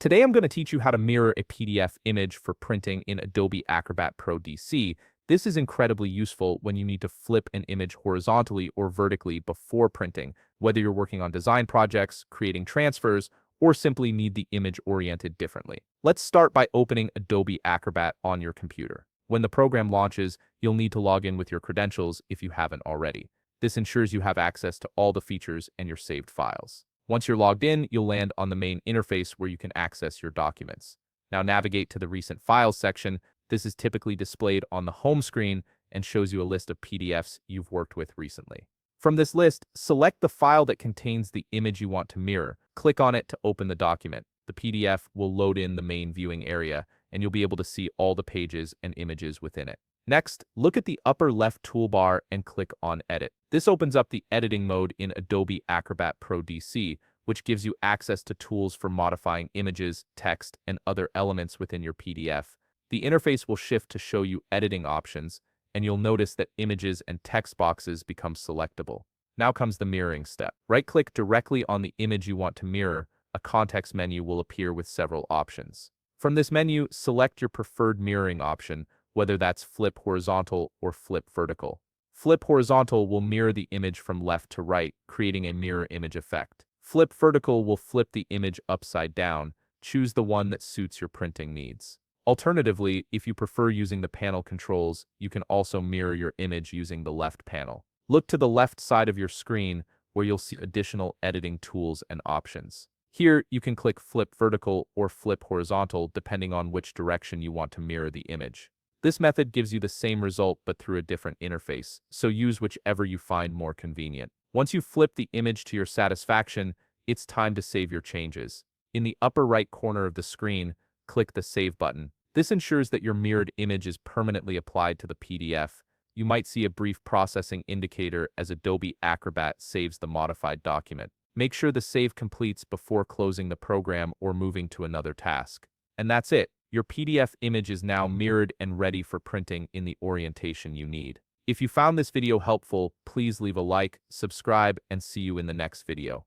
Today I'm going to teach you how to mirror a PDF image for printing in Adobe Acrobat Pro DC. This is incredibly useful when you need to flip an image horizontally or vertically before printing, whether you're working on design projects, creating transfers, or simply need the image oriented differently. Let's start by opening Adobe Acrobat on your computer. When the program launches, you'll need to log in with your credentials if you haven't already. This ensures you have access to all the features and your saved files. Once you're logged in, you'll land on the main interface where you can access your documents. Now navigate to the Recent Files section. This is typically displayed on the home screen and shows you a list of PDFs you've worked with recently. From this list, select the file that contains the image you want to mirror. Click on it to open the document. The PDF will load in the main viewing area, and you'll be able to see all the pages and images within it. Next, look at the upper left toolbar and click on Edit. This opens up the editing mode in Adobe Acrobat Pro DC, which gives you access to tools for modifying images, text, and other elements within your PDF. The interface will shift to show you editing options, and you'll notice that images and text boxes become selectable. Now comes the mirroring step. Right-click directly on the image you want to mirror. A context menu will appear with several options. From this menu, select your preferred mirroring option, whether that's flip horizontal or flip vertical. Flip horizontal will mirror the image from left to right, creating a mirror image effect. Flip vertical will flip the image upside down. Choose the one that suits your printing needs. Alternatively, if you prefer using the panel controls, you can also mirror your image using the left panel. Look to the left side of your screen where you'll see additional editing tools and options. Here, you can click flip vertical or flip horizontal depending on which direction you want to mirror the image. This method gives you the same result but through a different interface, so use whichever you find more convenient. Once you flip the image to your satisfaction, it's time to save your changes. In the upper right corner of the screen, click the Save button. This ensures that your mirrored image is permanently applied to the PDF. You might see a brief processing indicator as Adobe Acrobat saves the modified document. Make sure the save completes before closing the program or moving to another task. And that's it. Your PDF image is now mirrored and ready for printing in the orientation you need. If you found this video helpful, please leave a like, subscribe, and see you in the next video.